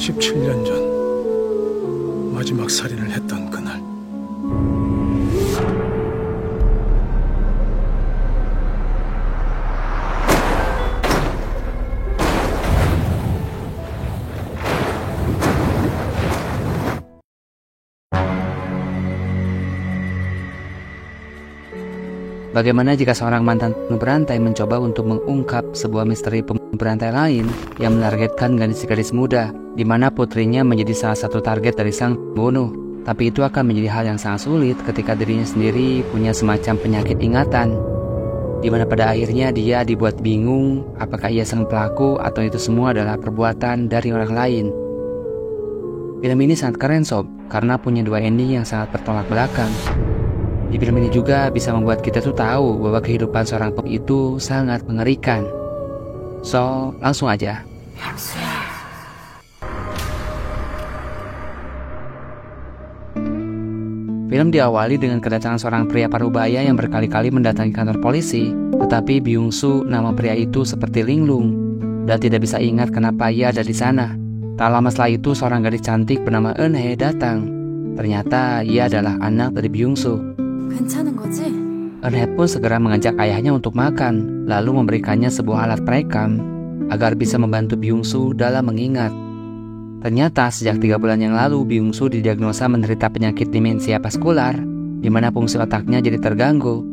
17년 전 마지막 살인을 했던 그날. Bagaimana jika seorang mantan pembunuh berantai mencoba untuk mengungkap sebuah misteri pembunuh berantai lain yang menargetkan gadis-gadis muda, di mana putrinya menjadi salah satu target dari sang pembunuh. Tapi itu akan menjadi hal yang sangat sulit ketika dirinya sendiri punya semacam penyakit ingatan, di mana pada akhirnya dia dibuat bingung apakah ia sang pelaku atau itu semua adalah perbuatan dari orang lain. Film ini sangat keren sob, karena punya dua ending yang sangat bertolak belakang. Di film ini juga bisa membuat kita tuh tahu bahwa kehidupan seorang pembunuh itu sangat mengerikan. So, langsung aja. Film diawali dengan kedatangan seorang pria parubaya yang berkali-kali mendatangi kantor polisi, tetapi Byung-soo, nama pria itu seperti linglung dan tidak bisa ingat kenapa ia ada di sana. Tak lama setelah itu, seorang gadis cantik bernama Eun-hye datang. Ternyata ia adalah anak dari Byung-soo. Eun-hye pun segera mengajak ayahnya untuk makan, lalu memberikannya sebuah alat perekam agar bisa membantu Byung-soo dalam mengingat. Ternyata sejak 3 bulan yang lalu, Byung-soo didiagnosa menderita penyakit demensia vaskular, di mana fungsi otaknya jadi terganggu,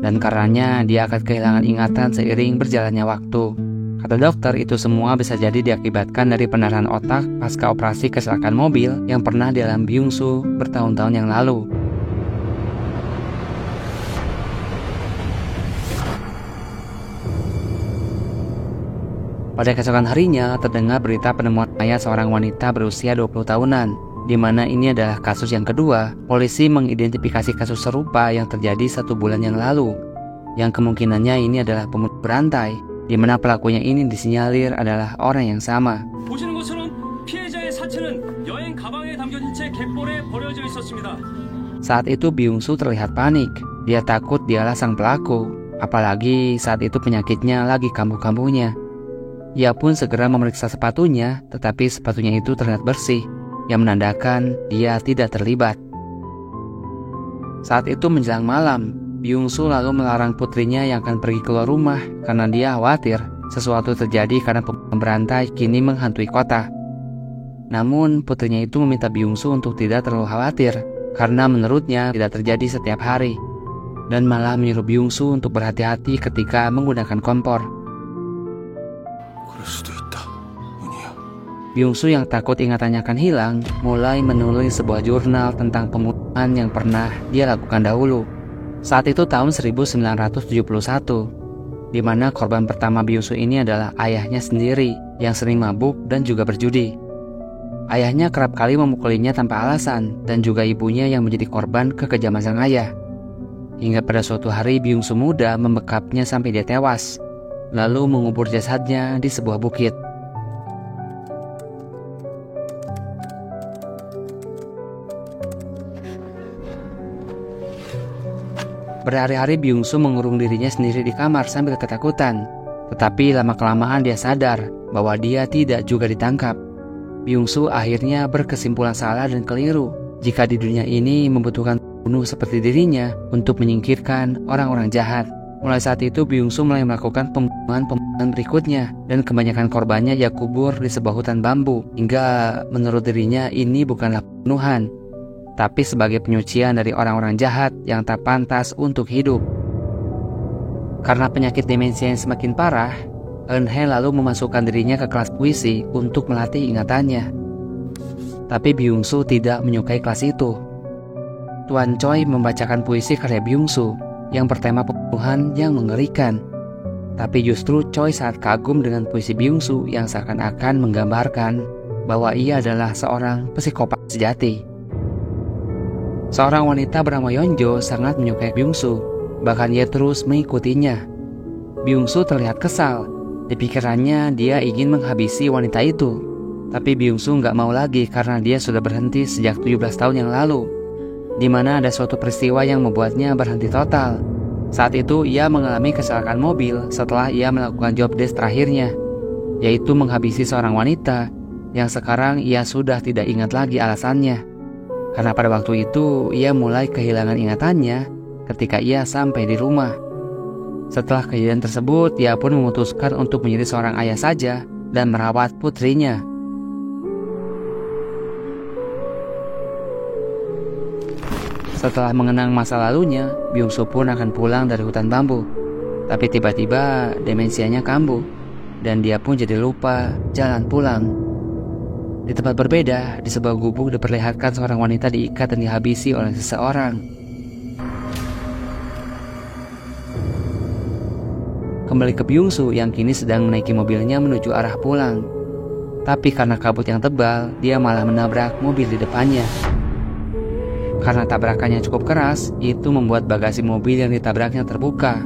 dan karenanya dia akan kehilangan ingatan seiring berjalannya waktu. Kata dokter, itu semua bisa jadi diakibatkan dari pendarahan otak pasca operasi kecelakaan mobil yang pernah dialami Byung-soo bertahun-tahun yang lalu. Pada keesokan harinya, terdengar berita penemuan mayat seorang wanita berusia 20 tahunan, di mana ini adalah kasus yang kedua. Polisi mengidentifikasi kasus serupa yang terjadi 1 bulan yang lalu, yang kemungkinannya ini adalah pembunuh berantai, di mana pelakunya ini disinyalir adalah orang yang sama. Saat itu Byung-soo terlihat panik. Dia takut dialah sang pelaku, apalagi saat itu penyakitnya lagi kambuh-kambuhnya. Ia pun segera memeriksa sepatunya, tetapi sepatunya itu terlihat bersih, yang menandakan dia tidak terlibat. Saat itu menjelang malam, Byung-soo lalu melarang putrinya yang akan pergi keluar rumah karena dia khawatir sesuatu terjadi karena pemberantai kini menghantui kota. Namun putrinya itu meminta Byung-soo untuk tidak terlalu khawatir karena menurutnya tidak terjadi setiap hari, dan malah menyuruh Byung-soo untuk berhati-hati ketika menggunakan kompor. Byung-soo yang takut ingatannya akan hilang, mulai menulis sebuah jurnal tentang pembunuhan yang pernah dia lakukan dahulu. Saat itu tahun 1971, di mana korban pertama Byung-soo ini adalah ayahnya sendiri yang sering mabuk dan juga berjudi. Ayahnya kerap kali memukulinya tanpa alasan, dan juga ibunya yang menjadi korban kekejaman sang ayah. Hingga pada suatu hari Byung-soo muda membekapnya sampai dia tewas, lalu mengubur jasadnya di sebuah bukit. Berhari-hari Byung-soo mengurung dirinya sendiri di kamar sambil ketakutan. Tetapi lama-kelamaan dia sadar bahwa dia tidak juga ditangkap. Byung-soo akhirnya berkesimpulan salah dan keliru jika di dunia ini membutuhkan pembunuh seperti dirinya untuk menyingkirkan orang-orang jahat. Mulai saat itu Byung-soo mulai melakukan pembunuhan berikutnya, dan kebanyakan korbannya ia kubur di sebuah hutan bambu, hingga menurut dirinya ini bukanlah pembunuhan, tapi sebagai penyucian dari orang-orang jahat yang tak pantas untuk hidup. Karena penyakit demensia yang semakin parah, Eun-hye lalu memasukkan dirinya ke kelas puisi untuk melatih ingatannya. Tapi Byung-soo tidak menyukai kelas itu. Tuan Choi membacakan puisi karya Byung-soo yang bertema pembunuhan yang mengerikan. Tapi justru Choi sangat kagum dengan puisi Byung-soo yang seakan-akan menggambarkan bahwa ia adalah seorang psikopat sejati. Seorang wanita bernama Yeonjo sangat menyukai Byung-soo, bahkan ia terus mengikutinya. Byung-soo terlihat kesal. Di pikirannya dia ingin menghabisi wanita itu. Tapi Byung-soo nggak mau lagi karena dia sudah berhenti sejak 17 tahun yang lalu, di mana ada suatu peristiwa yang membuatnya berhenti total. Saat itu ia mengalami kecelakaan mobil setelah ia melakukan job desk terakhirnya, yaitu menghabisi seorang wanita yang sekarang ia sudah tidak ingat lagi alasannya. Karena pada waktu itu ia mulai kehilangan ingatannya ketika ia sampai di rumah. Setelah kejadian tersebut, ia pun memutuskan untuk menjadi seorang ayah saja dan merawat putrinya. Setelah mengenang masa lalunya, Byung-soo pun akan pulang dari hutan bambu. Tapi tiba-tiba demensianya kambuh dan dia pun jadi lupa jalan pulang. Di tempat berbeda, di sebuah gubuk diperlihatkan seorang wanita diikat dan dihabisi oleh seseorang. Kembali ke Byung-soo yang kini sedang menaiki mobilnya menuju arah pulang. Tapi karena kabut yang tebal, dia malah menabrak mobil di depannya. Karena tabrakannya cukup keras, itu membuat bagasi mobil yang ditabraknya terbuka.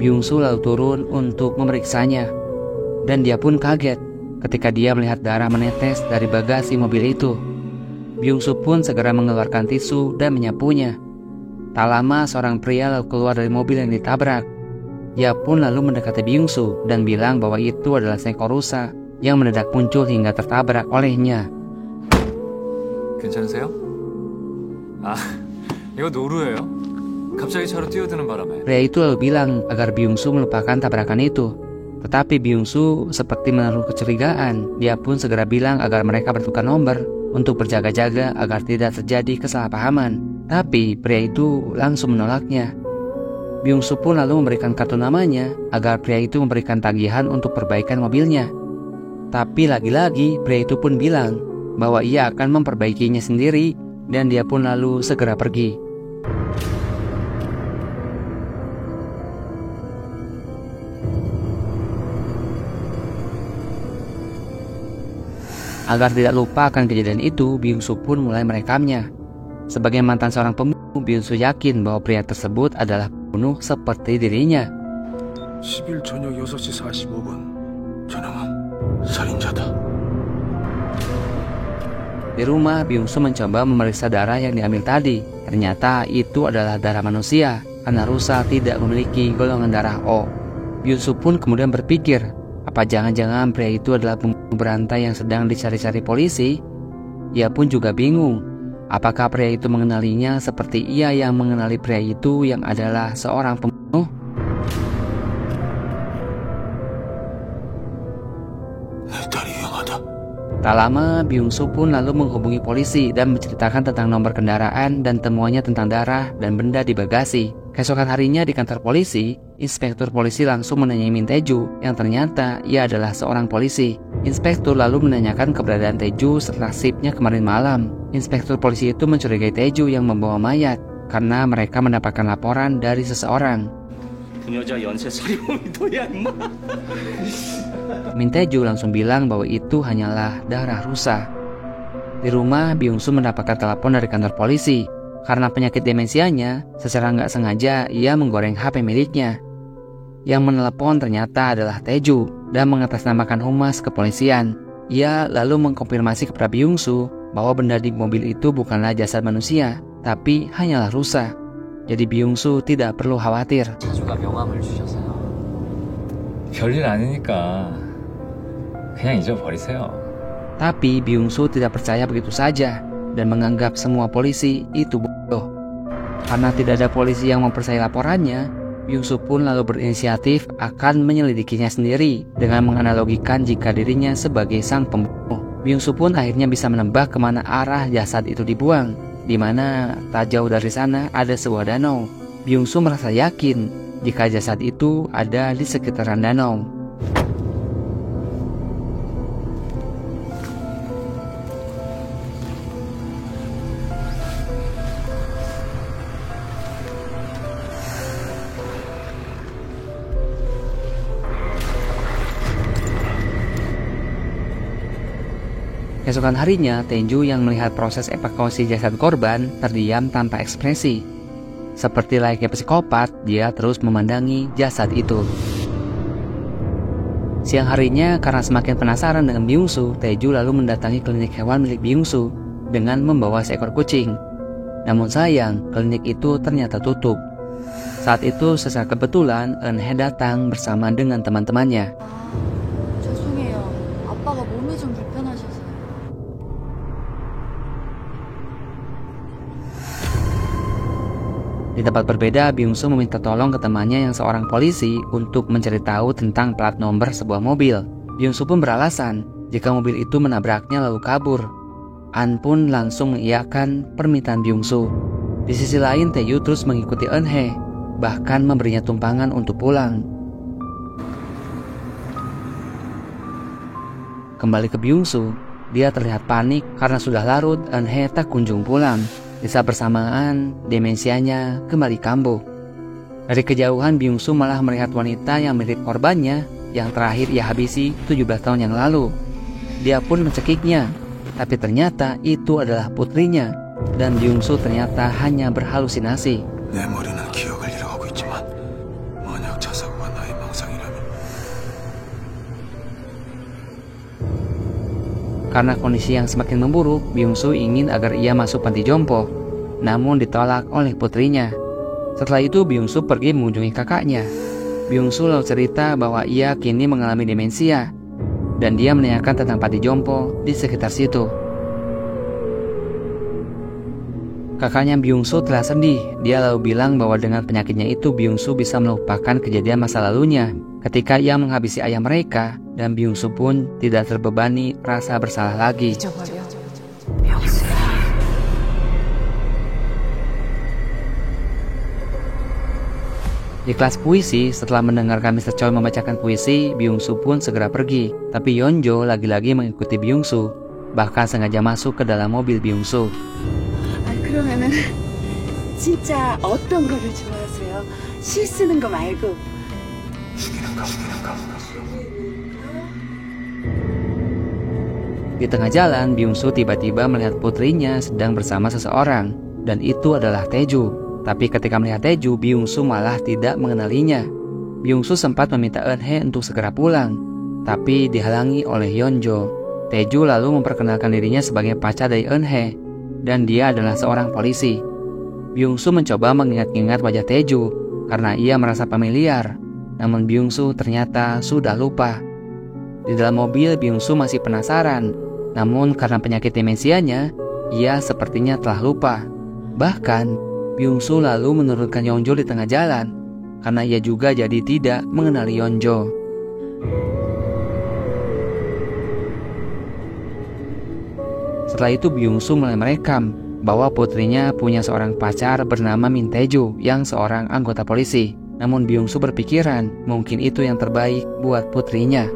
Byung-soo lalu turun untuk memeriksanya. Dan dia pun kaget ketika dia melihat darah menetes dari bagasi mobil itu. Byung-soo pun segera mengeluarkan tisu dan menyapunya. Tak lama seorang pria lalu keluar dari mobil yang ditabrak. Dia pun lalu mendekati Byung-soo dan bilang bahwa itu adalah seekor rusa yang mendadak muncul hingga tertabrak olehnya. 괜찮으세요? 아, 이거 노루예요. 갑자기 차로 뛰어드는 바람에. Pria itu lalu bilang agar Byung-soo melupakan tabrakan itu. Tetapi Byung-soo seperti menaruh kecurigaan. Dia pun segera bilang agar mereka bertukar nomor untuk berjaga-jaga agar tidak terjadi kesalahpahaman. Tapi pria itu langsung menolaknya. Byung-soo pun lalu memberikan kartu namanya agar pria itu memberikan tagihan untuk perbaikan mobilnya. Tapi lagi-lagi pria itu pun bilang bahwa ia akan memperbaikinya sendiri dan dia pun lalu segera pergi. Agar tidak lupa akan kejadian itu, Byung-soo pun mulai merekamnya. Sebagai mantan seorang pembunuh, Byung-soo yakin bahwa pria tersebut adalah pembunuh seperti dirinya. 10일 저녁 6시 45분 저놈은 살인자다. Di rumah, Byung-soo mencoba memeriksa darah yang diambil tadi. Ternyata itu adalah darah manusia, karena rusa tidak memiliki golongan darah O. Byung-soo pun kemudian berpikir, apa jangan-jangan pria itu adalah pembunuh berantai yang sedang dicari-cari polisi? Ia pun juga bingung, apakah pria itu mengenalinya seperti ia yang mengenali pria itu yang adalah seorang pembunuh? Tak lama, Byung-soo pun lalu menghubungi polisi dan menceritakan tentang nomor kendaraan dan temuannya tentang darah dan benda di bagasi. Keesokan harinya di kantor polisi, inspektur polisi langsung menanyai Min Tae-ju yang ternyata ia adalah seorang polisi. Inspektur lalu menanyakan keberadaan Tae-ju setelah shiftnya kemarin malam. Inspektur polisi itu mencurigai Tae-ju yang membawa mayat karena mereka mendapatkan laporan dari seseorang. Min Tae-ju langsung bilang bahwa itu hanyalah darah rusa. Di rumah, Byung-soo mendapatkan telepon dari kantor polisi. Karena penyakit demensianya, secara nggak sengaja ia menggoreng HP miliknya. Yang menelepon ternyata adalah Tae-ju dan mengatasnamakan humas kepolisian. Ia lalu mengkonfirmasi kepada Byung-soo bahwa benda di mobil itu bukanlah jasad manusia, tapi hanyalah rusa. Jadi Byung-soo tidak perlu khawatir. 자주가 명함을 주셨어요. 별일 아니니까 그냥 잊어버리세요. Tapi Byung-soo tidak percaya begitu saja dan menganggap semua polisi itu bodoh. Karena tidak ada polisi yang mempercayai laporannya, Byung-soo pun lalu berinisiatif akan menyelidikinya sendiri dengan menganalogikan jika dirinya sebagai sang pembunuh. Byung-soo pun akhirnya bisa menebak kemana arah jasad itu dibuang, di mana tak jauh dari sana ada sebuah danau. Byung-soo merasa yakin jika jasad itu ada di sekitaran danau. Keesokan harinya, Tae-ju yang melihat proses evakuasi jasad korban terdiam tanpa ekspresi. Seperti layaknya psikopat, dia terus memandangi jasad itu. Siang harinya, karena semakin penasaran dengan Byung-soo, Tae-ju lalu mendatangi klinik hewan milik Byung-soo dengan membawa seekor kucing. Namun sayang, klinik itu ternyata tutup. Saat itu, secara kebetulan, Eun-hye datang bersama dengan teman-temannya. 죄송해요. 아빠가 몸이 좀 불편하셔서요. Di tempat berbeda, Byung-soo meminta tolong ke temannya yang seorang polisi untuk mencari tahu tentang plat nomor sebuah mobil. Byung-soo pun beralasan jika mobil itu menabraknya lalu kabur. An pun langsung mengiyakan permintaan Byung-soo. Di sisi lain, Tae-ju terus mengikuti Eun-hye, bahkan memberinya tumpangan untuk pulang. Kembali ke Byung-soo, dia terlihat panik karena sudah larut Eun-hye tak kunjung pulang. Di saat bersamaan, demensianya kembali kambuh. Dari kejauhan, Byung-soo malah melihat wanita yang mirip korbannya yang terakhir ia habisi 17 tahun yang lalu. Dia pun mencekiknya, tapi ternyata itu adalah putrinya, dan Byung-soo ternyata hanya berhalusinasi. 내 머리는 기억을 잃어가고 있지만 만약 자사고가 나의 망상이라면 Karena kondisi yang semakin memburuk, Byung-soo ingin agar ia masuk panti jompo, namun ditolak oleh putrinya. Setelah itu, Byung-soo pergi mengunjungi kakaknya. Byung-soo lalu cerita bahwa ia kini mengalami demensia, dan dia menanyakan tentang panti jompo di sekitar situ. Kakaknya Byung-soo terlihat sedih. Dia lalu bilang bahwa dengan penyakitnya itu Byung-soo bisa melupakan kejadian masa lalunya ketika ia menghabisi ayah mereka, dan Byung-soo pun tidak terbebani rasa bersalah lagi. Di kelas puisi, setelah mendengarkan Mr. Choi membacakan puisi, Byung-soo pun segera pergi. Tapi Yeonjo lagi-lagi mengikuti Byung-soo, bahkan sengaja masuk ke dalam mobil Byung-soo. 그러면은 진짜 어떤 거를 좋아하세요? 시 쓰는 거 말고. 죽이는 거. Di tengah jalan, Byung-soo tiba-tiba melihat putrinya sedang bersama seseorang, dan itu adalah Tae-ju. Tapi ketika melihat Tae-ju, Byung-soo malah tidak mengenalinya. Byung-soo sempat meminta Eun-hye untuk segera pulang, tapi dihalangi oleh Yeonjo. Tae-ju lalu memperkenalkan dirinya sebagai pacar dari Eun-hye, dan dia adalah seorang polisi. Byung-soo mencoba mengingat-ingat wajah Tae-ju karena ia merasa familiar, namun Byung-soo ternyata sudah lupa. Di dalam mobil, Byung-soo masih penasaran, namun karena penyakit demensianya, ia sepertinya telah lupa. Bahkan, Byung-soo lalu menurunkan Yeonjo di tengah jalan, karena ia juga jadi tidak mengenali Yeonjo. Setelah itu Byung-soo mulai merekam bahwa putrinya punya seorang pacar bernama Min Tae-ju yang seorang anggota polisi. Namun Byung-soo berpikiran mungkin itu yang terbaik buat putrinya.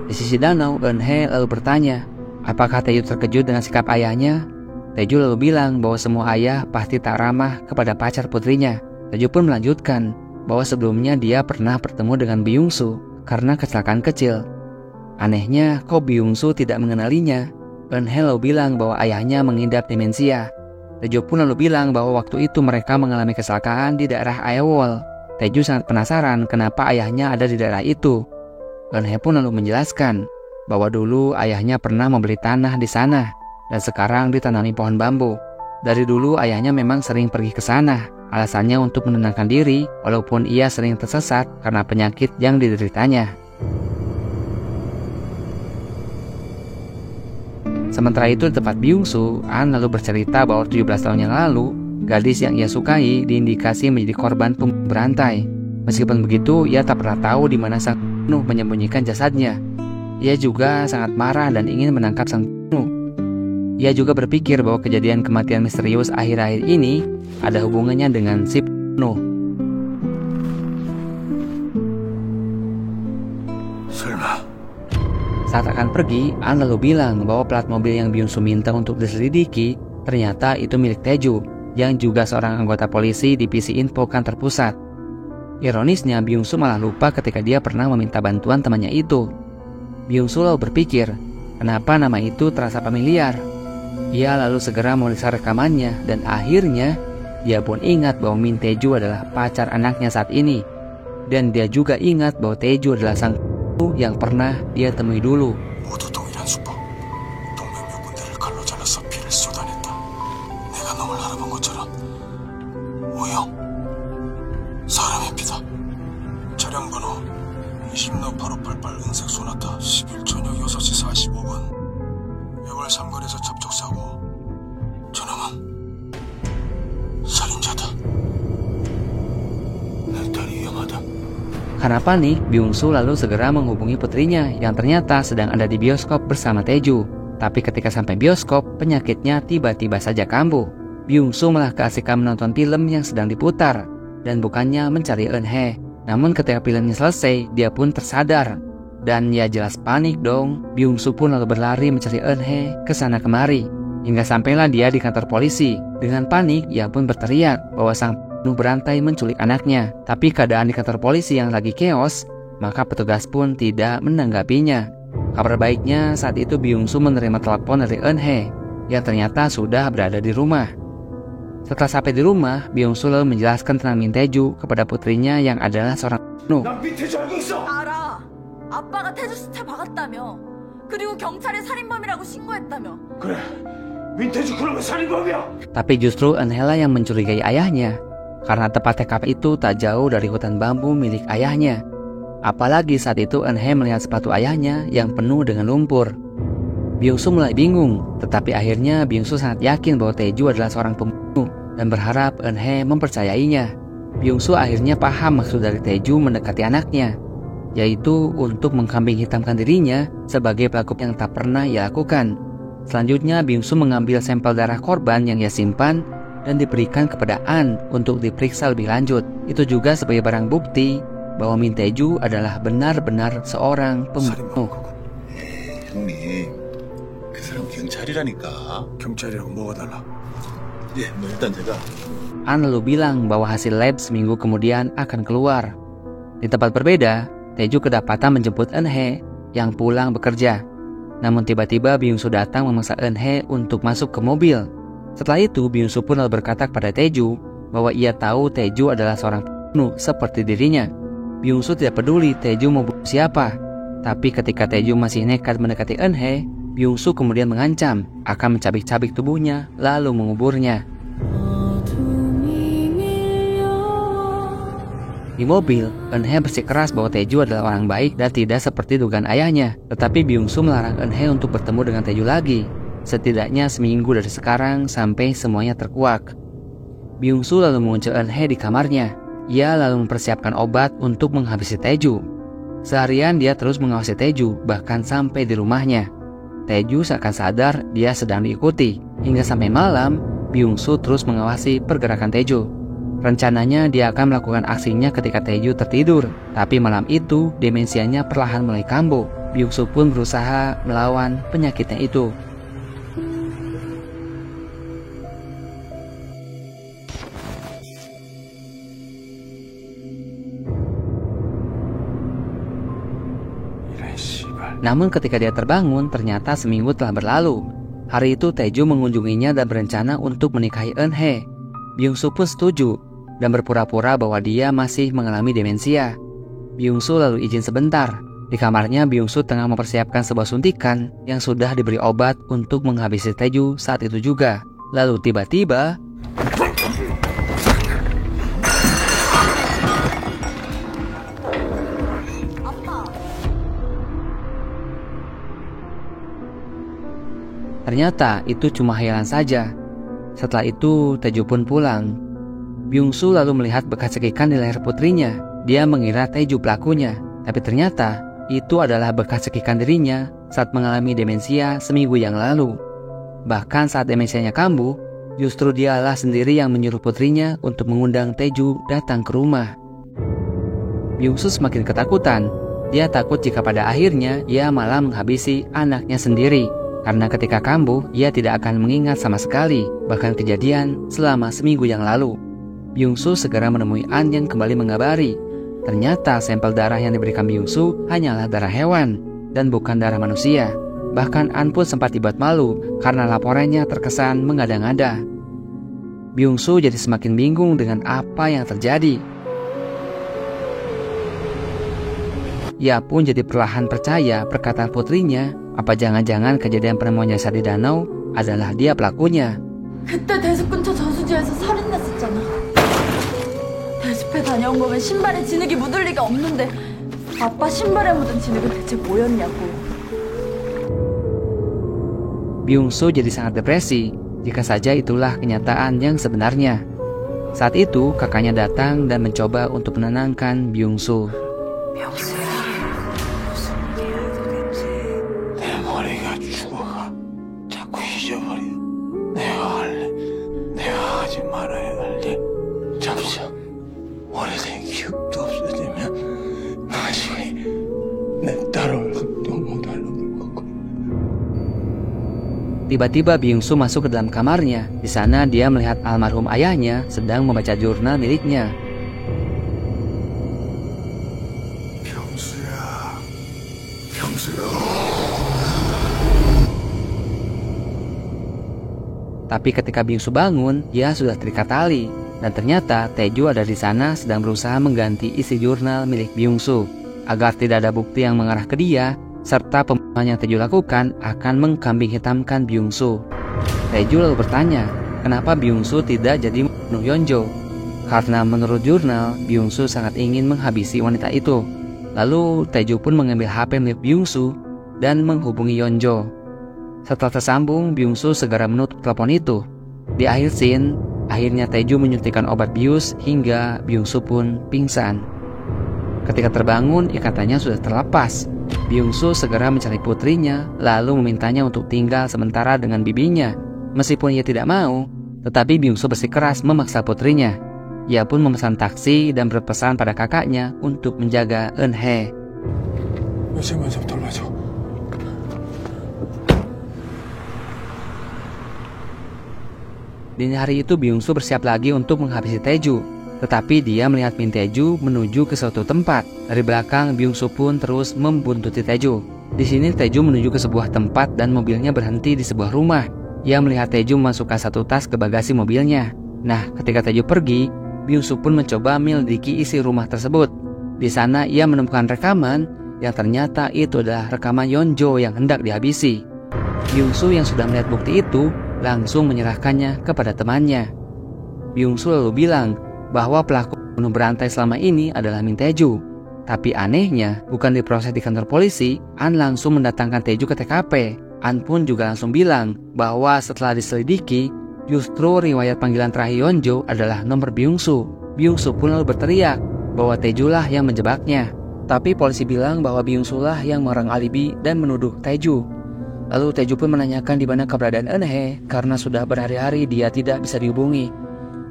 Di sisi danau, Eun-hye lalu bertanya, apakah Tae-ju terkejut dengan sikap ayahnya? Tae-ju lalu bilang bahwa semua ayah pasti tak ramah kepada pacar putrinya. Tae-ju pun melanjutkan bahwa sebelumnya dia pernah bertemu dengan Byung-soo karena kecelakaan kecil. Anehnya, kok Byung-soo tidak mengenalinya? Eun-hye lalu bilang bahwa ayahnya mengidap demensia. Tae-ju pun lalu bilang bahwa waktu itu mereka mengalami kecelakaan di daerah Aewol. Tae-ju sangat penasaran kenapa ayahnya ada di daerah itu. Eun-hye pun lalu menjelaskan bahwa dulu ayahnya pernah membeli tanah di sana dan sekarang ditanami pohon bambu. Dari dulu ayahnya memang sering pergi ke sana. Alasannya untuk menenangkan diri walaupun ia sering tersesat karena penyakit yang dideritanya. Sementara itu di tempat Byung-soo, An lalu bercerita bahwa 17 tahun yang lalu, gadis yang ia sukai diindikasi menjadi korban pembunuhan berantai. Meskipun begitu, ia tak pernah tahu di mana sang pembunuh menyembunyikan jasadnya. Ia juga sangat marah dan ingin menangkap sang pembunuh. Ia juga berpikir bahwa kejadian kematian misterius akhir-akhir ini ada hubungannya dengan si pembunuh. 설마 Saat akan pergi, An lalu bilang bahwa plat mobil yang Byung-soo minta untuk diselidiki ternyata itu milik Tae-ju, yang juga seorang anggota polisi divisi info kantor pusat. Ironisnya, Byung-soo malah lupa ketika dia pernah meminta bantuan temannya itu. Byung-soo lalu berpikir, kenapa nama itu terasa familiar? Ia lalu segera memeriksa rekamannya, dan akhirnya dia pun ingat bahwa Min Tae-ju adalah pacar anaknya saat ini. Dan dia juga ingat bahwa Tae-ju adalah sang yang pernah dia temui dulu. 모두 동일한 수법. 동맹 군대를 칼로 잘라서 피를 쏟아냈다. 내가 놈을 알아본 것처럼. 오형, 사람의 피다. 차량 번호 20로 8588 은색 소나타 10일 저녁 6시 45분. 매월 삼거리에서 접촉사고. 저놈은 살인자다. Karena panik, Byung-soo lalu segera menghubungi putrinya yang ternyata sedang ada di bioskop bersama Taeju. Tapi ketika sampai bioskop, penyakitnya tiba-tiba saja kambuh. Byung-soo malah keasikan menonton film yang sedang diputar dan bukannya mencari Eun-hye. Namun ketika filmnya selesai, dia pun tersadar. Dan ya jelas panik dong. Byung-soo pun lalu berlari mencari Eun-hye ke sana kemari. Hingga sampailah dia di kantor polisi. Dengan panik, ia pun berteriak bahwa sang pembunuh berantai menculik anaknya. Tapi keadaan di kantor polisi yang lagi chaos, maka petugas pun tidak menanggapinya. Kabar baiknya saat itu Byung-soo menerima telepon dari Eun-hye yang ternyata sudah berada di rumah. Setelah sampai di rumah, Byung-soo lalu menjelaskan tentang Min Tae-ju kepada putrinya yang adalah seorang pembunuh. 난 민태주 알고 있어. 알아. 아빠가 태주 씨 차 박았다며. 그리고 경찰에 살인범이라고 신고했다며. 그래, 민태주 그러면 살인범이야. Tapi justru Eun-hye lah yang mencurigai ayahnya, karena tempat TKP itu tak jauh dari hutan bambu milik ayahnya. Apalagi saat itu Eun-hye melihat sepatu ayahnya yang penuh dengan lumpur. Byung-soo mulai bingung, tetapi akhirnya Byung-soo sangat yakin bahwa Taeju adalah seorang pembunuh dan berharap Eun-hye mempercayainya. Byung-soo akhirnya paham maksud dari Taeju mendekati anaknya, yaitu untuk mengkambing hitamkan dirinya sebagai pelaku yang tak pernah ia lakukan. Selanjutnya Byung-soo mengambil sampel darah korban yang ia simpan dan diberikan kepada An untuk diperiksa lebih lanjut. Itu juga sebagai barang bukti bahwa Min Tae-ju adalah benar-benar seorang pembunuh. 형님, 그 사람 경찰이라니까. 경찰이라고 뭐가 달라? 예, 뭐 일단 제가 An lalu bilang bahwa hasil lab seminggu kemudian akan keluar. Di tempat berbeda, Taeju kedapatan menjemput Eun-hye yang pulang bekerja. Namun tiba-tiba Byung-soo datang memaksa Eun-hye untuk masuk ke mobil. Setelah itu, Byung-soo pun lalu berkata kepada Taeju bahwa ia tahu Taeju adalah seorang pembunuh seperti dirinya. Byung-soo tidak peduli Taeju mau bunuh siapa. Tapi ketika Taeju masih nekat mendekati Eun-hye, Byung-soo kemudian mengancam akan mencabik-cabik tubuhnya lalu menguburnya. Di mobil, Eun-hye bersikeras bahwa Taeju adalah orang baik dan tidak seperti dugaan ayahnya. Tetapi Byung-soo melarang Eun-hye untuk bertemu dengan Taeju lagi, setidaknya seminggu dari sekarang sampai semuanya terkuak. Byung-soo lalu mengunci Eun-hye di kamarnya. Ia lalu mempersiapkan obat untuk menghabisi Taeju. Seharian dia terus mengawasi Taeju, bahkan sampai di rumahnya. Taeju seakan sadar dia sedang diikuti. Hingga sampai malam, Byung-soo terus mengawasi pergerakan Taeju. Rencananya dia akan melakukan aksinya ketika Taeju tertidur. Tapi malam itu, demensianya perlahan mulai kambuh. Byung-soo pun berusaha melawan penyakitnya itu. Namun ketika dia terbangun, ternyata seminggu telah berlalu. Hari itu Taeju mengunjunginya dan berencana untuk menikahi Eun-hye. Byung-soo pun setuju dan berpura-pura bahwa dia masih mengalami demensia. Byung-soo lalu izin sebentar. Di kamarnya, Byung-soo tengah mempersiapkan sebuah suntikan yang sudah diberi obat untuk menghabisi Taeju saat itu juga. Lalu tiba-tiba ternyata itu cuma khayalan saja. Setelah itu, Taeju pun pulang. Byung-soo lalu melihat bekas cekikan di leher putrinya. Dia mengira Taeju pelakunya, tapi ternyata itu adalah bekas cekikan dirinya saat mengalami demensia seminggu yang lalu. Bahkan saat demensianya kambuh, justru dialah sendiri yang menyuruh putrinya untuk mengundang Taeju datang ke rumah. Byung-soo semakin ketakutan. Dia takut jika pada akhirnya ia malah menghabisi anaknya sendiri. Karena ketika kambuh, ia tidak akan mengingat sama sekali, bahkan kejadian selama seminggu yang lalu. Byung-soo segera menemui An yang kembali mengabari. Ternyata sampel darah yang diberikan Byung-soo hanyalah darah hewan, dan bukan darah manusia. Bahkan An pun sempat dibuat malu, karena laporannya terkesan mengada-ngada. Byung-soo jadi semakin bingung dengan apa yang terjadi. Ia pun jadi perlahan percaya perkataan putrinya. Apa jangan-jangan kejadian penemuan jasad di danau adalah dia pelakunya. 그때 대숲 근처 저수지에서 살인했었잖아. 대숲에 다녀온 거면 신발에 진흙이 묻을 리가 없는데 아빠 신발에 묻은 진흙은 대체 뭐였냐고. Byung-soo jadi sangat depresi jika saja itulah kenyataan yang sebenarnya. Saat itu kakaknya datang dan mencoba untuk menenangkan Byung-soo. 내 머리가 죽어가. 자꾸 잊어버려. 내가 할래. 내가 하지 말아야 할래. 잠시 오래된 기억도 없어지면 나중에 내 딸 얼굴도 못 알아볼 거고. Tiba-tiba Byung-soo masuk ke dalam kamarnya. Di sana dia melihat almarhum ayahnya sedang membaca jurnal miliknya. 병수야. 병수야. Tapi ketika Byung-soo bangun, ia sudah terikat tali. Dan ternyata Tae-ju ada di sana sedang berusaha mengganti isi jurnal milik Byung-soo. Agar tidak ada bukti yang mengarah ke dia, serta pembunuhan yang Tae-ju lakukan akan mengkambing hitamkan Byung-soo. Tae-ju lalu bertanya, kenapa Byung-soo tidak jadi membunuh Yeonjo? Karena menurut jurnal, Byung-soo sangat ingin menghabisi wanita itu. Lalu Tae-ju pun mengambil HP milik Byung-soo dan menghubungi Yeonjo. Setelah tersambung, Byung-soo segera menutup telepon itu. Di akhir scene, akhirnya Tae-ju menyuntikkan obat bius hingga Byung-soo pun pingsan. Ketika terbangun, ikatannya sudah terlepas. Byung-soo segera mencari putrinya, lalu memintanya untuk tinggal sementara dengan bibinya. Meskipun ia tidak mau, tetapi Byung-soo bersikeras memaksa putrinya. Ia pun memesan taksi dan berpesan pada kakaknya untuk menjaga Eun-hye. 요새만 좀 돌봐줘. Dini hari itu Byung-soo bersiap lagi untuk menghabisi Tae-ju. Tetapi dia melihat Min Tae-ju menuju ke suatu tempat. Dari belakang, Byung-soo pun terus membuntuti Tae-ju. Di sini Tae-ju menuju ke sebuah tempat dan mobilnya berhenti di sebuah rumah. Ia melihat Tae-ju memasukkan satu tas ke bagasi mobilnya. Nah, ketika Tae-ju pergi, Byung-soo pun mencoba menyelidiki isi rumah tersebut. Di sana ia menemukan rekaman yang ternyata itu adalah rekaman Yeonjo yang hendak dihabisi. Byung-soo yang sudah melihat bukti itu langsung menyerahkannya kepada temannya. Byung-soo lalu bilang bahwa pelaku pembunuh berantai selama ini adalah Min Tae-ju. Tapi anehnya, bukan diproses di kantor polisi, An langsung mendatangkan Tae-ju ke TKP. An pun juga langsung bilang bahwa setelah diselidiki, justru riwayat panggilan terakhir Yeonjo adalah nomor Byung-soo. Byung-soo pun lalu berteriak bahwa Tae-ju lah yang menjebaknya. Tapi polisi bilang bahwa Byung-soo lah yang mengarang alibi dan menuduh Tae-ju. Lalu Tae-ju pun menanyakan di mana keberadaan Eun-hye karena sudah berhari-hari dia tidak bisa dihubungi.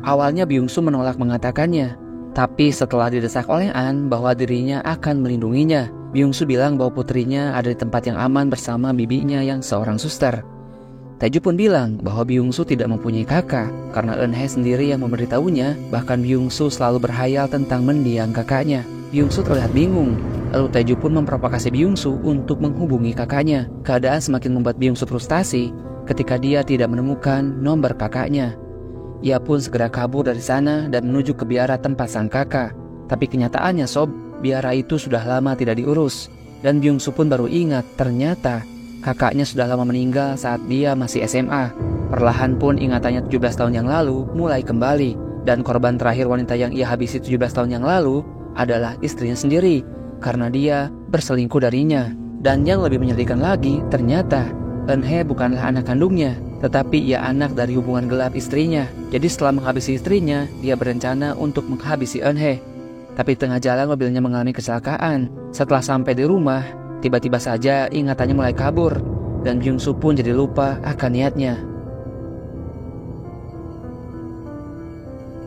Awalnya Byung-soo menolak mengatakannya, tapi setelah didesak oleh An bahwa dirinya akan melindunginya, Byung-soo bilang bahwa putrinya ada di tempat yang aman bersama bibinya yang seorang suster. Tae-ju pun bilang bahwa Byung-soo tidak mempunyai kakak karena Eun-hye sendiri yang memberitahunya. Bahkan Byung-soo selalu berhayal tentang mendiang kakaknya. Byung-soo terlihat bingung. Lalu Tae-ju pun memprovokasi Byung-soo untuk menghubungi kakaknya. Keadaan semakin membuat Byung-soo frustasi ketika dia tidak menemukan nomor kakaknya. Ia pun segera kabur dari sana dan menuju ke biara tempat sang kakak. Tapi kenyataannya sob, biara itu sudah lama tidak diurus. Dan Byung-soo pun baru ingat ternyata kakaknya sudah lama meninggal saat dia masih SMA. Perlahan pun ingatannya 17 tahun yang lalu mulai kembali. Dan korban terakhir wanita yang ia habisi 17 tahun yang lalu adalah istrinya sendiri karena dia berselingkuh darinya. Dan yang lebih menyedihkan lagi, ternyata Eun-hye bukanlah anak kandungnya, tetapi ia anak dari hubungan gelap istrinya. Jadi setelah menghabisi istrinya, dia berencana untuk menghabisi Eun-hye. Tapi tengah jalan mobilnya mengalami kecelakaan. Setelah sampai di rumah, tiba-tiba saja ingatannya mulai kabur. Dan Byung-soo pun jadi lupa akan niatnya.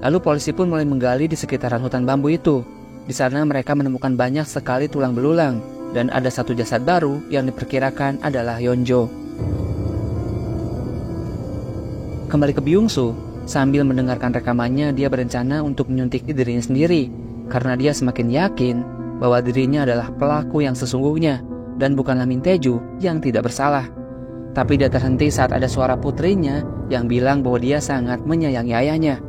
Lalu polisi pun mulai menggali di sekitaran hutan bambu itu. Di sana mereka menemukan banyak sekali tulang belulang. Dan ada satu jasad baru yang diperkirakan adalah Yeonjo. Kembali ke Byung-soo, sambil mendengarkan rekamannya dia berencana untuk menyuntik dirinya sendiri karena dia semakin yakin bahwa dirinya adalah pelaku yang sesungguhnya dan bukanlah Min Tae-ju yang tidak bersalah. Tapi dia terhenti saat ada suara putrinya yang bilang bahwa dia sangat menyayangi ayahnya.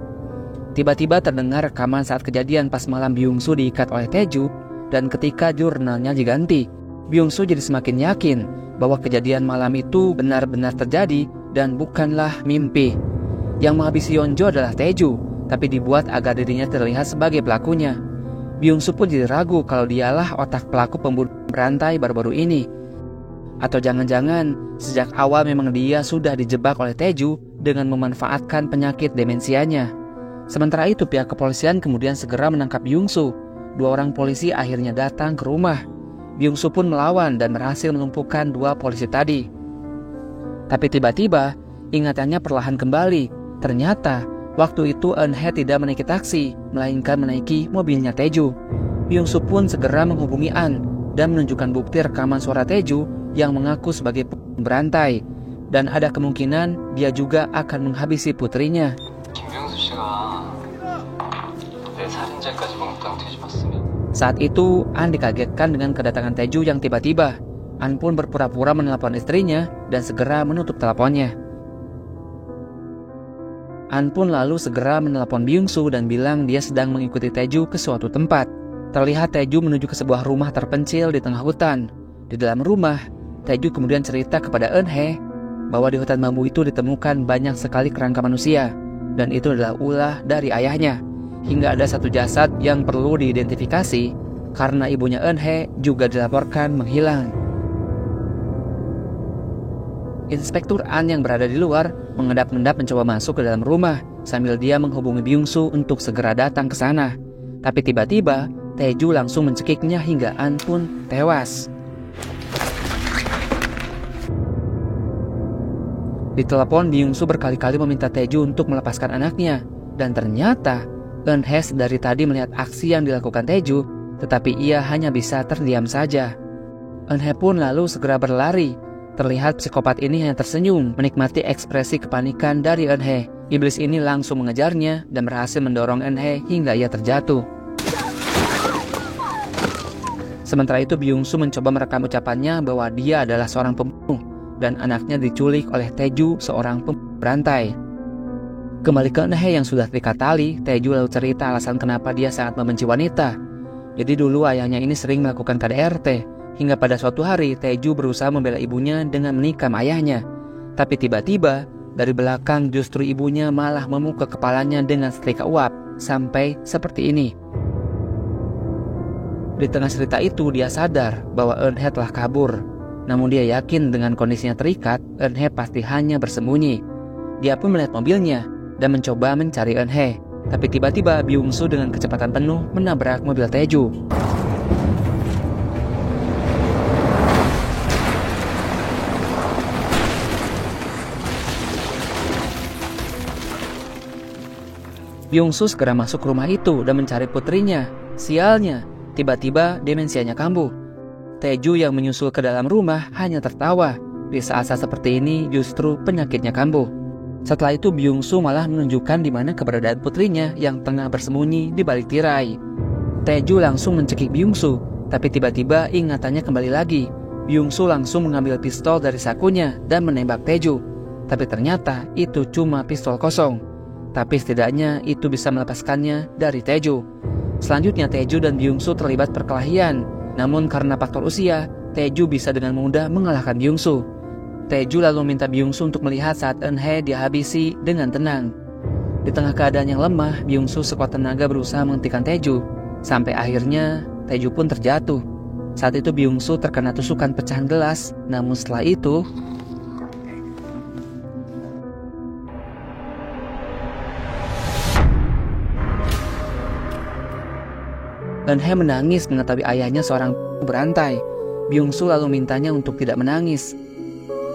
Tiba-tiba terdengar rekaman saat kejadian pas malam Byung-soo diikat oleh Tae-ju dan ketika jurnalnya diganti. Byung-soo jadi semakin yakin bahwa kejadian malam itu benar-benar terjadi dan bukanlah mimpi. Yang menghabisi Yeonjo adalah Tae-ju, tapi dibuat agar dirinya terlihat sebagai pelakunya. Byung-soo pun jadi ragu kalau dialah otak pelaku pembunuh berantai baru-baru ini. Atau jangan-jangan sejak awal memang dia sudah dijebak oleh Tae-ju dengan memanfaatkan penyakit demensianya. Sementara itu pihak kepolisian kemudian segera menangkap Byung-soo. 2 orang polisi akhirnya datang ke rumah. Byung-soo pun melawan dan berhasil melumpuhkan 2 polisi tadi. Tapi tiba-tiba ingatannya perlahan kembali. Ternyata waktu itu Eun-hye tidak menaiki taksi, melainkan menaiki mobilnya Tae-ju. Byung-soo pun segera menghubungi An dan menunjukkan bukti rekaman suara Tae-ju yang mengaku sebagai berantai. Dan ada kemungkinan dia juga akan menghabisi putrinya. 김병수 씨가 내 살인죄까지 몽땅 뒤집었으면 Saat itu, An dikagetkan dengan kedatangan Tae-ju yang tiba-tiba. An pun berpura-pura menelpon istrinya dan segera menutup teleponnya. An pun lalu segera menelpon Byung-soo dan bilang dia sedang mengikuti Tae-ju ke suatu tempat. Terlihat Tae-ju menuju ke sebuah rumah terpencil di tengah hutan. Di dalam rumah, Tae-ju kemudian cerita kepada Eun-hye bahwa di hutan bambu itu ditemukan banyak sekali kerangka manusia, dan itu adalah ulah dari ayahnya. Hingga ada satu jasad yang perlu diidentifikasi karena ibunya Eun-hye juga dilaporkan menghilang. Inspektur An yang berada di luar mengendap-endap mencoba masuk ke dalam rumah sambil dia menghubungi Byung-soo untuk segera datang ke sana. Tapi tiba-tiba Tae-ju langsung mencekiknya hingga An pun tewas. Di telepon, Byung-soo berkali-kali meminta Tae-ju untuk melepaskan anaknya, dan ternyata Eun-hye dari tadi melihat aksi yang dilakukan Tae-ju, tetapi ia hanya bisa terdiam saja. Eun-hye pun lalu segera berlari. Terlihat psikopat ini hanya tersenyum, menikmati ekspresi kepanikan dari Eun-hye. Iblis ini langsung mengejarnya dan berhasil mendorong Eun-hye hingga ia terjatuh. Sementara itu Byung-soo mencoba merekam ucapannya bahwa dia adalah seorang pembunuh dan anaknya diculik oleh Tae-ju, seorang berantai. Kembali ke Eun-hye yang sudah terikat tali, Tae-ju lalu cerita alasan kenapa dia sangat membenci wanita. Jadi dulu ayahnya ini sering melakukan KDRT, hingga pada suatu hari Tae-ju berusaha membela ibunya dengan menikam ayahnya. Tapi tiba-tiba dari belakang justru ibunya malah memukul kepalanya dengan setrika uap, sampai seperti ini. Di tengah cerita itu dia sadar bahwa Eun-hye telah kabur. Namun dia yakin dengan kondisinya terikat, Eun-hye pasti hanya bersembunyi. Dia pun melihat mobilnya dan mencoba mencari Eun-hye. Tapi tiba-tiba Byung-soo dengan kecepatan penuh menabrak mobil Tae-ju. Byung-soo segera masuk ke rumah itu dan mencari putrinya. Sialnya, tiba-tiba demensianya kambuh. Tae-ju yang menyusul ke dalam rumah hanya tertawa. Di saat-saat seperti ini justru penyakitnya kambuh. Setelah itu Byung-soo malah menunjukkan di mana keberadaan putrinya yang tengah bersembunyi di balik tirai. Tae-ju langsung mencekik Byung-soo, tapi tiba-tiba ingatannya kembali lagi. Byung-soo langsung mengambil pistol dari sakunya dan menembak Tae-ju. Tapi ternyata itu cuma pistol kosong. Tapi setidaknya itu bisa melepaskannya dari Tae-ju. Selanjutnya Tae-ju dan Byung-soo terlibat perkelahian. Namun karena faktor usia, Tae-ju bisa dengan mudah mengalahkan Byung-soo. Tae-ju lalu minta Byung-soo untuk melihat saat Eun-hye dihabisi dengan tenang. Di tengah keadaan yang lemah, Byung-soo sekuat tenaga berusaha menghentikan Tae-ju. Sampai akhirnya Tae-ju pun terjatuh. Saat itu Byung-soo terkena tusukan pecahan gelas. Namun setelah itu Eun-hye menangis mengetahui ayahnya seorang berantai. Byung-soo lalu mintanya untuk tidak menangis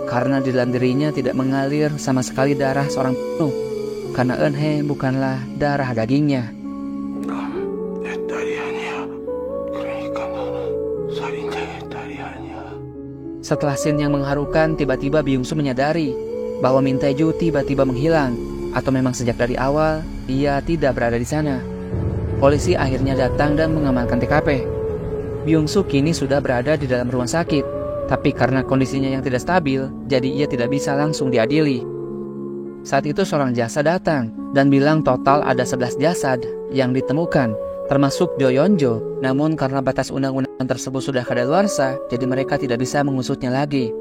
karena di dalam dirinya tidak mengalir sama sekali darah seorang penuh, karena Eun-hye bukanlah darah dagingnya. 내 딸이 아니야. 그러니까 나는 살인자의 딸이 아니야. Setelah scene yang mengharukan, tiba-tiba Byung-soo menyadari bahwa Min Tae-ju tiba-tiba menghilang, atau memang sejak dari awal dia tidak berada di sana. Polisi akhirnya datang dan mengamankan TKP. Byung-soo kini sudah berada di dalam rumah sakit. Tapi karena kondisinya yang tidak stabil, jadi ia tidak bisa langsung diadili. Saat itu seorang jasa datang dan bilang total ada 11 jasad yang ditemukan, termasuk Jo Yeon-jo. Namun karena batas undang-undang tersebut sudah kadaluarsa, jadi mereka tidak bisa mengusutnya lagi.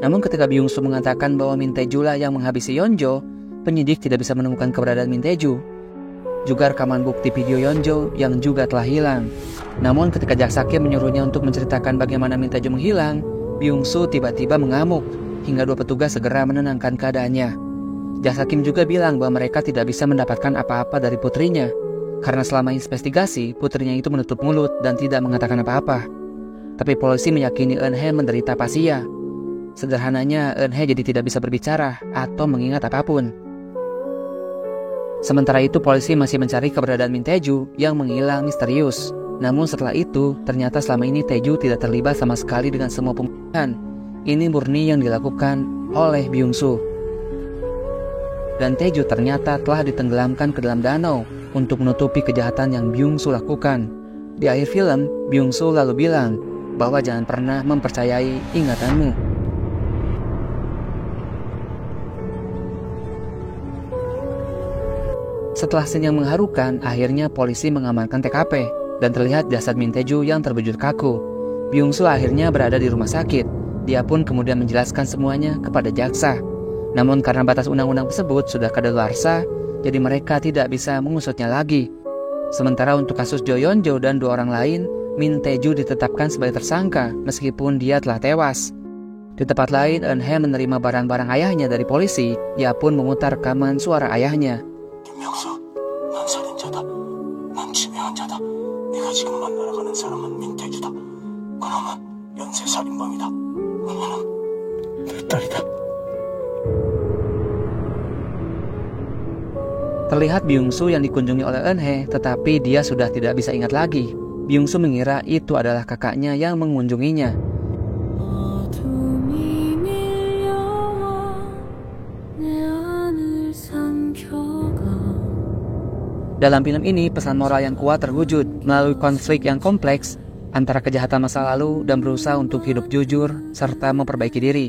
Namun ketika Byung-soo mengatakan bahwa Min Tae-ju lah yang menghabisi Yeon-jo, penyidik tidak bisa menemukan keberadaan Min Tae-ju. Juga rekaman bukti video Yeon-jo yang juga telah hilang. Namun ketika jaksa Kim menyuruhnya untuk menceritakan bagaimana Min Tae-ju menghilang, Byung-soo tiba-tiba mengamuk hingga 2 petugas segera menenangkan keadaannya. Jaksa Kim juga bilang bahwa mereka tidak bisa mendapatkan apa-apa dari putrinya karena selama investigasi putrinya itu menutup mulut dan tidak mengatakan apa-apa. Tapi polisi meyakini Eun-hye menderita apasia. Sederhananya, Eun-hye jadi tidak bisa berbicara atau mengingat apapun. Sementara itu polisi masih mencari keberadaan Min Tae-ju yang menghilang misterius. Namun setelah itu, ternyata selama ini Tae-ju tidak terlibat sama sekali dengan semua pembunuhan. Ini murni yang dilakukan oleh Byung-soo. Dan Tae-ju ternyata telah ditenggelamkan ke dalam danau untuk menutupi kejahatan yang Byung-soo lakukan. Di akhir film, Byung-soo lalu bilang bahwa jangan pernah mempercayai ingatanmu. Setelah scene yang mengharukan, akhirnya polisi mengamankan TKP dan terlihat jasad Min Tae-ju yang terbujur kaku. Byung-soo akhirnya berada di rumah sakit. Dia pun kemudian menjelaskan semuanya kepada jaksa. Namun karena batas undang-undang tersebut sudah kadaluarsa, jadi mereka tidak bisa mengusutnya lagi. Sementara untuk kasus Jo Yeon-jo dan 2 orang lain, Min Tae-ju ditetapkan sebagai tersangka meskipun dia telah tewas. Di tempat lain, Eun-hye menerima barang-barang ayahnya dari polisi. Ia pun memutar rekaman suara ayahnya. 김명수, 난 살인자다. 난 지배환자다. 네가 지금 만나러 가는 사람은 민태주다. 그놈은 연쇄 살인범이다. 그녀는 내 딸이다. Terlihat Byung-soo yang dikunjungi oleh Eun-hye, tetapi dia sudah tidak bisa ingat lagi. Byung-soo mengira itu adalah kakaknya yang mengunjunginya. Dalam film ini, pesan moral yang kuat terwujud melalui konflik yang kompleks antara kejahatan masa lalu dan berusaha untuk hidup jujur serta memperbaiki diri.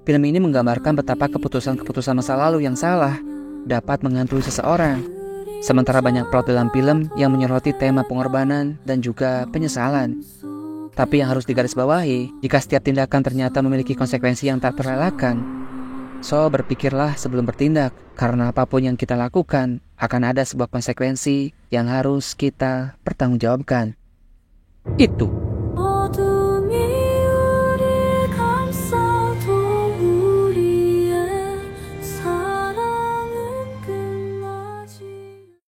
Film ini menggambarkan betapa keputusan-keputusan masa lalu yang salah dapat menghantui seseorang. Sementara banyak plot dalam film yang menyoroti tema pengorbanan dan juga penyesalan. Tapi yang harus digarisbawahi, jika setiap tindakan ternyata memiliki konsekuensi yang tak terelakkan, so berpikirlah sebelum bertindak, karena apapun yang kita lakukan akan ada sebuah konsekuensi yang harus kita pertanggungjawabkan. Itu